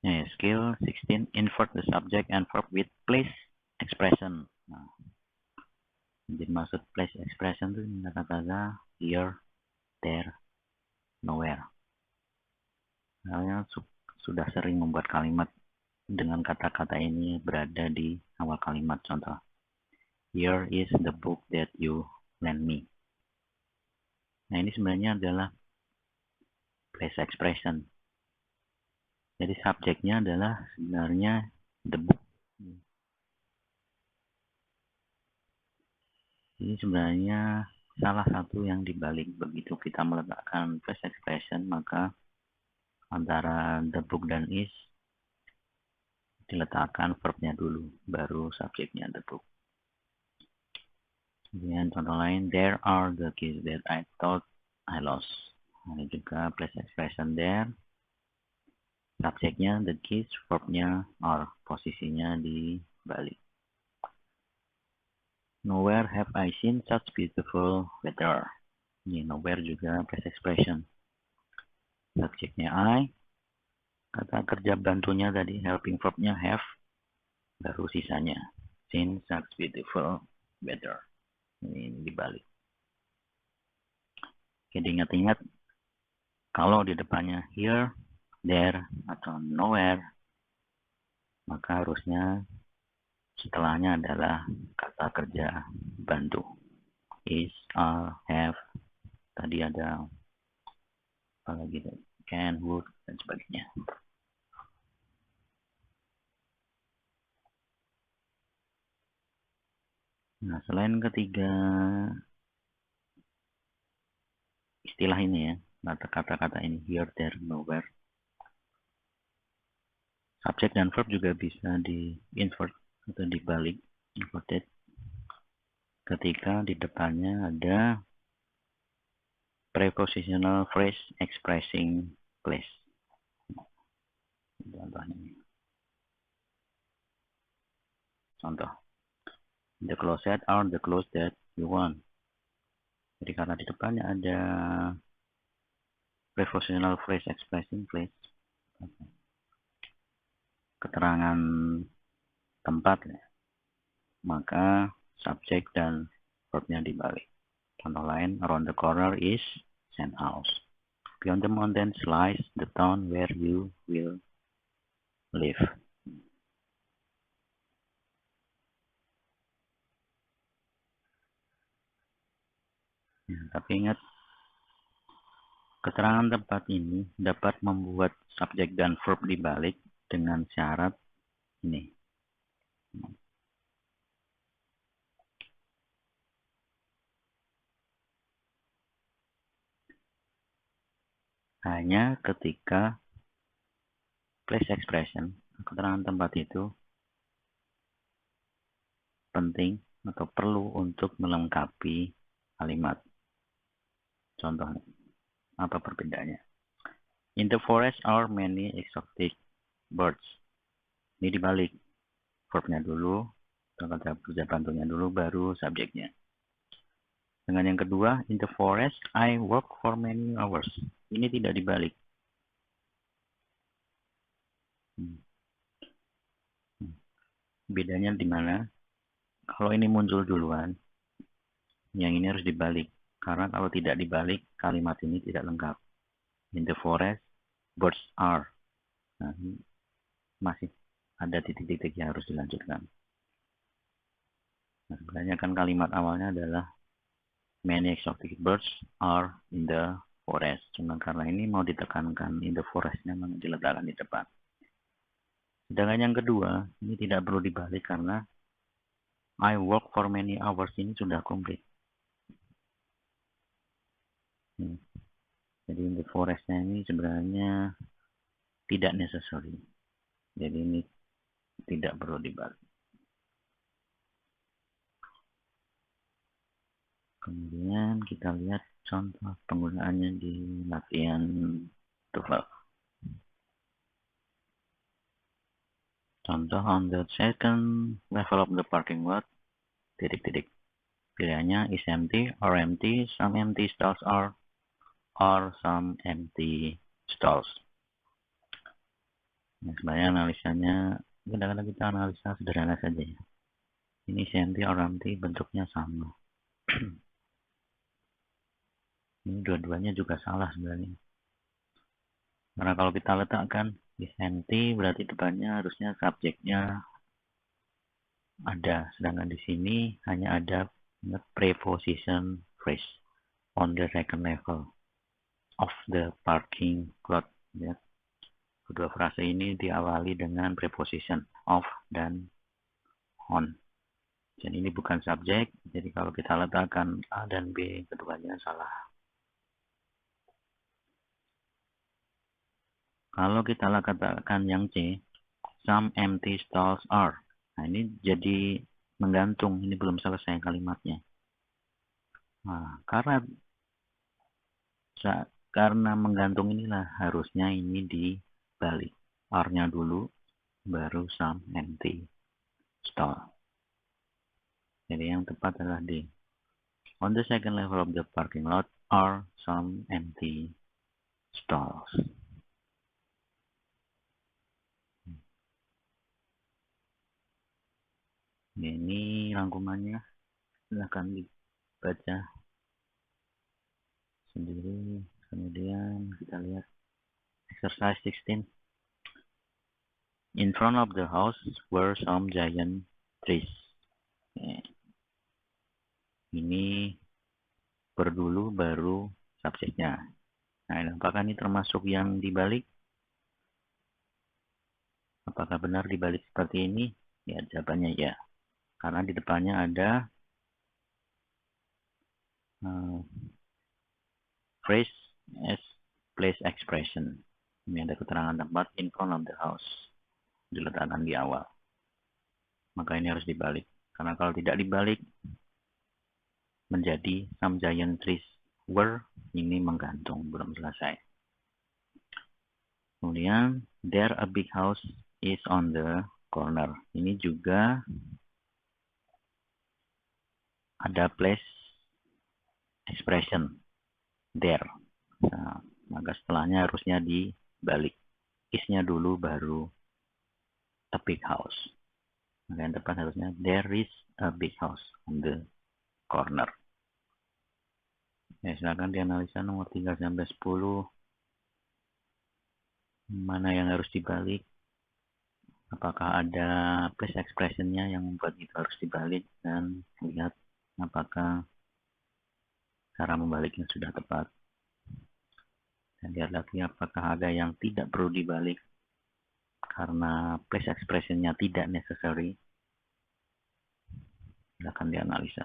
Skill 16, invert the subject and verb with place expression. Nah, jadi maksud place expression itu kata-kata here, there, nowhere. Saya sudah sering membuat kalimat dengan kata-kata ini berada di awal kalimat. Contoh, here is the book that you lent me. Nah, ini sebenarnya adalah place expression. Jadi subjeknya adalah sebenarnya the book. Ini sebenarnya salah satu yang dibalik begitu kita meletakkan place expression, maka antara the book dan is diletakkan verbnya dulu, baru subjeknya the book. Kemudian contoh lain, there are the keys that I thought I lost. Ini juga place expression there. Subjeknya the keys, verbnya are, posisinya dibalik. Nowhere have I seen such beautiful weather. Ini nowhere juga place expression. Subjeknya I, kata kerja bantunya tadi helping verbnya have, baru sisanya seen such beautiful weather. Ini dibalik. Jadi ingat-ingat, kalau di depannya here, there, atau nowhere, maka harusnya setelahnya adalah kata kerja bantu. Is, are, have, tadi ada apa lagi, can, would, dan sebagainya. Nah, selain ketiga istilah ini ya, kata-kata ini here, there, nowhere, subjek dan verb juga bisa di-invert atau dibalik, inverted, ketika di depannya ada prepositional phrase expressing place. Contohnya. Contoh. The closet are the clothes that you want. Jadi karena di depannya ada prepositional phrase expressing place, keterangan tempat ya, maka subjek dan verbnya dibalik. Contoh lain, around the corner is sand house. Beyond the mountains lies the town where you will live. Ya, tapi ingat, keterangan tempat ini dapat membuat subjek dan verb dibalik dengan syarat ini. Hanya ketika place expression, keterangan tempat itu penting atau perlu untuk melengkapi kalimat. Contohnya, apa perbedaannya? In the forest are many exotic birds. Ini dibalik. Verbnya dulu, kata kerja bantunya dulu, baru subjeknya. Dengan yang kedua, in the forest I work for many hours. Ini tidak dibalik. Bedanya di mana? Kalau ini muncul duluan, yang ini harus dibalik. Karena kalau tidak dibalik, kalimat ini tidak lengkap. In the forest, birds are. Nah, masih ada titik-titik yang harus dilanjutkan. Nah, sebenarnya kan kalimat awalnya adalah many exotic birds are in the forest. Cuma karena ini mau ditekankan in the forestnya memang diletakkan di depan. Sedangkan yang kedua, ini tidak perlu dibalik karena I work for many hours ini sudah komplit. Jadi in the forestnya ini sebenarnya tidak necessary. Jadi ini tidak perlu dibalik. Kemudian kita lihat contoh penggunaannya di latihan TOEFL. Contoh on the second level of the parking lot, titik-titik. Pilihannya is empty or empty, some empty stalls are, or some empty stalls. Nah, sebenarnya analisanya kadang-kadang kita analisa sederhana saja ya. Ini senti oranti bentuknya sama. Ini dua-duanya juga salah sebenarnya. Karena kalau kita letakkan di senti berarti depannya harusnya subjeknya ada, sedangkan di sini hanya ada preposition phrase on the second level of the parking lot. Ya. Kedua frase ini diawali dengan preposition of dan on. Dan ini bukan subjek, jadi kalau kita letakkan A dan B, keduanya salah. Kalau kita katakan yang C, some empty stalls are. Nah, ini jadi menggantung, ini belum selesai kalimatnya. Nah, karena menggantung inilah harusnya ini dibalik. Are-nya dulu, baru some empty stall. Jadi yang tepat adalah D. On the second level of the parking lot are some empty stalls. Ini rangkumannya, silahkan dibaca sendiri. Kemudian kita lihat exercise 16. In front of the house were some giant trees. Ini berdulu baru subjeknya. Nah, apakah ini termasuk yang dibalik? Apakah benar dibalik seperti ini? Ya, jawabannya ya. Karena di depannya ada phrase as place expression. Ini ada keterangan tempat in front of the house. Diletakkan di awal. Maka ini harus dibalik. Karena kalau tidak dibalik, menjadi some giant trees were, ini menggantung, belum selesai. Kemudian, there a big house is on the corner. Ini juga ada place expression there. Nah, maka setelahnya harusnya dibalik. Is-nya dulu baru a big house. Maka yang tepat harusnya there is a big house on the corner. Ya, silakan dianalisa nomor 3 sampai 10. Mana yang harus dibalik? Apakah ada place expression-nya yang membuat itu harus dibalik, dan lihat apakah cara membaliknya sudah tepat. Dan lihat lagi apakah ada yang tidak perlu dibalik karena place expression-nya tidak necessary. Silakan dianalisa.